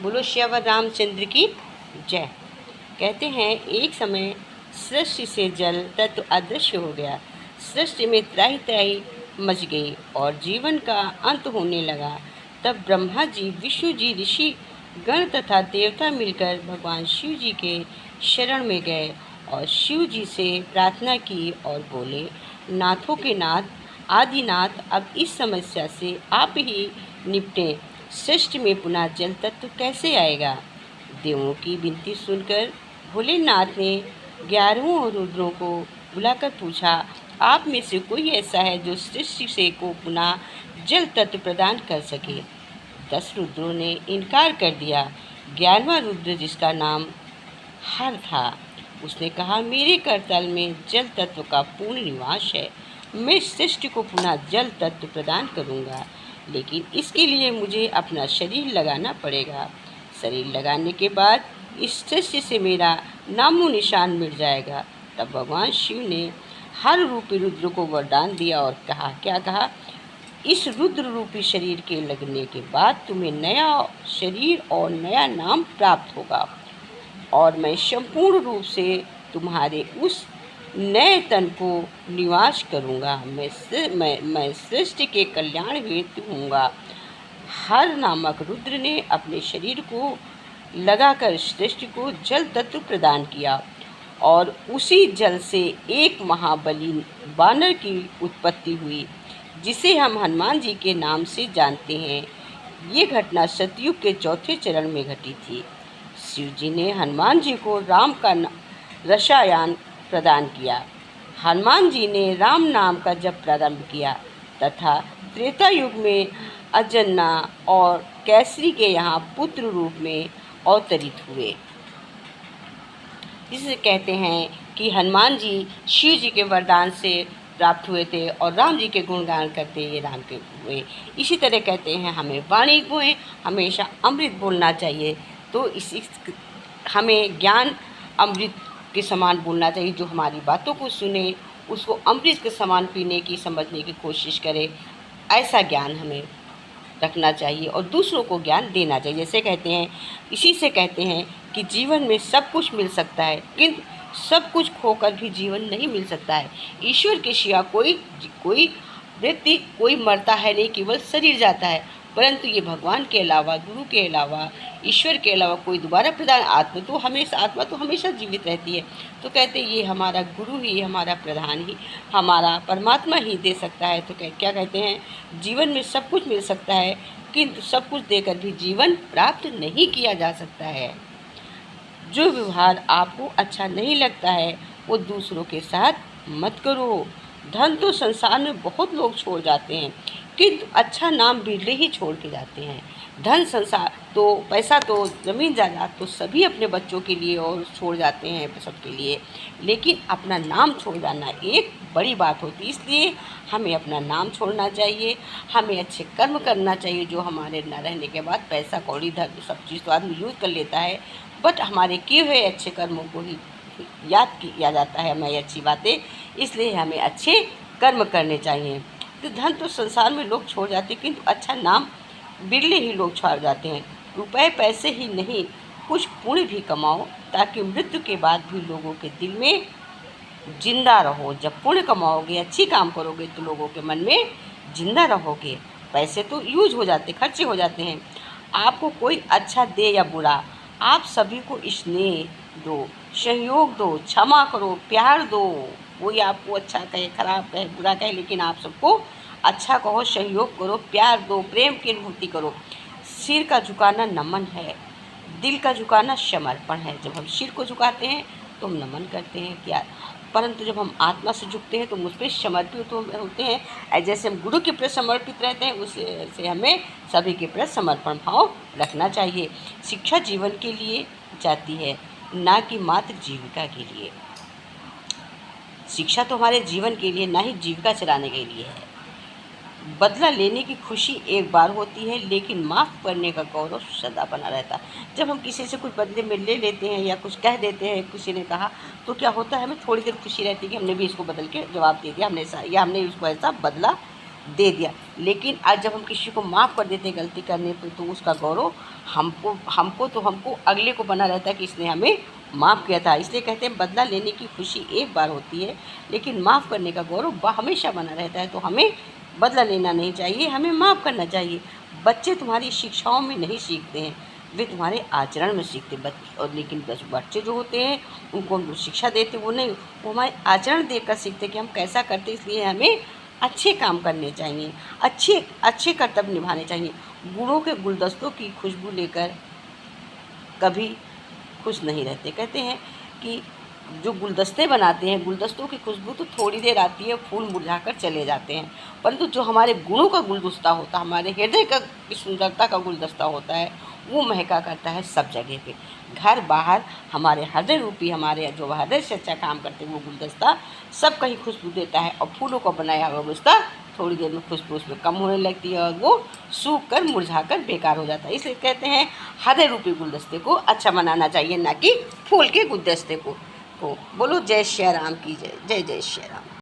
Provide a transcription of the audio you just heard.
बोलो श्यावर रामचंद्र की जय। कहते हैं एक समय सृष्टि से जल तत्व अदृश्य हो गया। सृष्टि में त्राही त्राही मच गई और जीवन का अंत होने लगा। तब ब्रह्मा जी, विष्णु जी, ऋषि गण तथा देवता मिलकर भगवान शिव जी के शरण में गए और शिव जी से प्रार्थना की और बोले, नाथों के नाथ, आदिनाथ, अब इस समस्या से आप ही निपटें। सृष्टि में पुनः जल तत्व कैसे आएगा? देवों की विनती सुनकर भोलेनाथ ने 11 रुद्रों को बुलाकर पूछा, आप में से कोई ऐसा है जो सृष्टि से को पुनः जल तत्व प्रदान कर सके? 10 रुद्रों ने इनकार कर दिया। 11वां रुद्र, जिसका नाम हर था, उसने कहा, मेरे करतल में जल तत्व का पूर्ण निवास है। मैं सृष्टि को पुनः जल तत्व प्रदान करूंगा, लेकिन इसके लिए मुझे अपना शरीर लगाना पड़ेगा। शरीर लगाने के बाद इस सृष्टि से मेरा नामो निशान मिट जाएगा। तब भगवान शिव ने हर रूपी रुद्र को वरदान दिया और कहा, क्या कहा? इस रुद्र रूपी शरीर के लगने के बाद तुम्हें नया शरीर और नया नाम प्राप्त होगा और मैं संपूर्ण रूप से तुम्हारे उस नए तन को निवास करूँगा। मैं सृष्टि के कल्याण हेतु हूँगा। हर नामक रुद्र ने अपने शरीर को लगाकर सृष्टि को जल तत्व प्रदान किया और उसी जल से एक महाबली वानर की उत्पत्ति हुई, जिसे हम हनुमान जी के नाम से जानते हैं। ये घटना सतयुग के चौथे चरण में घटी थी। शिव जी ने हनुमान जी को राम का रसायन प्रदान किया। हनुमान जी ने राम नाम का जप प्रारंभ किया तथा त्रेता युग में अजन्ना और कैसरी के यहाँ पुत्र रूप में अवतरित हुए। जिसे कहते हैं कि हनुमान जी शिव जी के वरदान से प्राप्त हुए थे और राम जी के गुणगान करते ये राम के हुए। इसी तरह कहते हैं हमें वाणी को हमेशा अमृत बोलना चाहिए। तो इसी हमें ज्ञान अमृत के समान बोलना चाहिए। जो हमारी बातों को सुने उसको अमृत के समान पीने की, समझने की कोशिश करे, ऐसा ज्ञान हमें रखना चाहिए और दूसरों को ज्ञान देना चाहिए। जैसे कहते हैं, इसी से कहते हैं कि जीवन में सब कुछ मिल सकता है, किंतु सब कुछ खोकर भी जीवन नहीं मिल सकता है। ईश्वर के सिवा कोई व्यक्ति कोई मरता है नहीं, केवल शरीर जाता है, परंतु ये भगवान के अलावा, गुरु के अलावा, ईश्वर के अलावा कोई दोबारा प्रधान आत्मा तो हमेशा जीवित रहती है। तो कहते ये हमारा गुरु ही, हमारा प्रधान ही, हमारा परमात्मा ही दे सकता है। तो क्या कहते हैं, जीवन में सब कुछ मिल सकता है, किंतु सब कुछ देकर भी जीवन प्राप्त नहीं किया जा सकता है। जो व्यवहार आपको अच्छा नहीं लगता है वो दूसरों के साथ मत करो। धन तो संसार में बहुत लोग छोड़ जाते हैं, किंतु अच्छा नाम बिरले ही छोड़ के जाते हैं। धन, संसार तो, पैसा तो, ज़मीन जायदाद तो सभी अपने बच्चों के लिए और छोड़ जाते हैं सबके लिए, लेकिन अपना नाम छोड़ जाना एक बड़ी बात होती है। इसलिए हमें अपना नाम छोड़ना चाहिए, हमें अच्छे कर्म करना चाहिए। जो हमारे न रहने के बाद पैसा कौड़ी धन सब चीज़ तो आदमी यूज़ कर लेता है, बट हमारे किए हुए अच्छे कर्मों को ही याद किया जाता है, हमारी अच्छी बातें। इसलिए हमें अच्छे कर्म करने चाहिए। तो धन तो संसार में लोग छोड़ जाते हैं, किंतु अच्छा नाम बिरले ही लोग छोड़ जाते हैं। रुपए पैसे ही नहीं, कुछ पुण्य भी कमाओ ताकि मृत्यु के बाद भी लोगों के दिल में जिंदा रहो। जब पुण्य कमाओगे, अच्छी काम करोगे, तो लोगों के मन में जिंदा रहोगे। पैसे तो यूज हो जाते, खर्चे हो जाते हैं। आपको कोई अच्छा दे या बुरा, आप सभी को स्नेह दो, सहयोग दो, क्षमा करो, प्यार दो। कोई आपको अच्छा कहे, खराब कहे, बुरा कहे, लेकिन आप सबको अच्छा कहो, सहयोग करो, प्यार दो, प्रेम की अनुभूति करो। सिर का झुकाना नमन है, दिल का झुकाना समर्पण है। जब हम सिर को झुकाते हैं तो हम नमन करते हैं क्या, परंतु जब हम आत्मा से झुकते हैं तो मुझ पर समर्पित होते हैं। जैसे हम गुरु के प्रति समर्पित रहते हैं, उससे हमें सभी के प्रति समर्पण भाव रखना चाहिए। शिक्षा जीवन के लिए जाती है, ना कि मात्र जीविका के लिए। शिक्षा तो हमारे जीवन के लिए, ना ही जीविका चलाने के लिए है। बदला लेने की खुशी एक बार होती है, लेकिन माफ़ करने का गौरव सदा बना रहता है। जब हम किसी से कुछ बदले में ले लेते हैं या कुछ कह देते हैं, किसी ने कहा, तो क्या होता है, हमें थोड़ी देर खुशी रहती है कि हमने भी इसको बदल के जवाब दे दिया, हमने उसको ऐसा बदला दे दिया। लेकिन आज जब हम किसी को माफ़ कर देते हैं गलती करने पे, तो उसका गौरव हमको अगले को बना रहता है कि इसने हमें माफ़ किया था। इसलिए कहते हैं बदला लेने की खुशी एक बार होती है, लेकिन माफ़ करने का गौरव हमेशा बना रहता है। तो हमें बदला लेना नहीं चाहिए, हमें माफ़ करना चाहिए। बच्चे तुम्हारी शिक्षाओं में नहीं सीखते हैं, वे तुम्हारे आचरण में सीखते हैं। और लेकिन बच्चे जो होते हैं उनको हम जो शिक्षा देते हैं वो नहीं, वो हमारे आचरण देख कर सीखते हैं कि हम कैसा करते हैं। इसलिए हमें अच्छे काम करने चाहिए, अच्छे अच्छे कर्तव्य निभाने चाहिए। गुणों के गुलदस्तों की खुशबू लेकर कभी खुश नहीं रहते। कहते हैं कि जो गुलदस्ते बनाते हैं, गुलदस्तों की खुशबू तो थोड़ी देर आती है, फूल मुरझाकर चले जाते हैं, परंतु जो हमारे गुणों का गुलदस्ता होता है, हमारे हृदय का की सुंदरता का गुलदस्ता होता है, वो महका करता है सब जगह पे। घर बाहर हमारे हृदय रूपी, हमारे जो हृदय से अच्छा काम करते हैं वो गुलदस्ता सब कहीं खुशबू देता है। और फूलों का बनाया हुआ गुलदस्ता थोड़ी देर में खुशबू उसमें कम होने लगती है और वो सूख कर मुरझा कर बेकार हो जाता है। इसलिए कहते हैं हृदय रूपी गुलदस्ते को अच्छा बनाना चाहिए, ना कि फूल के गुलदस्ते को। बोलो जय श्री राम की जय। जय जय श्री राम।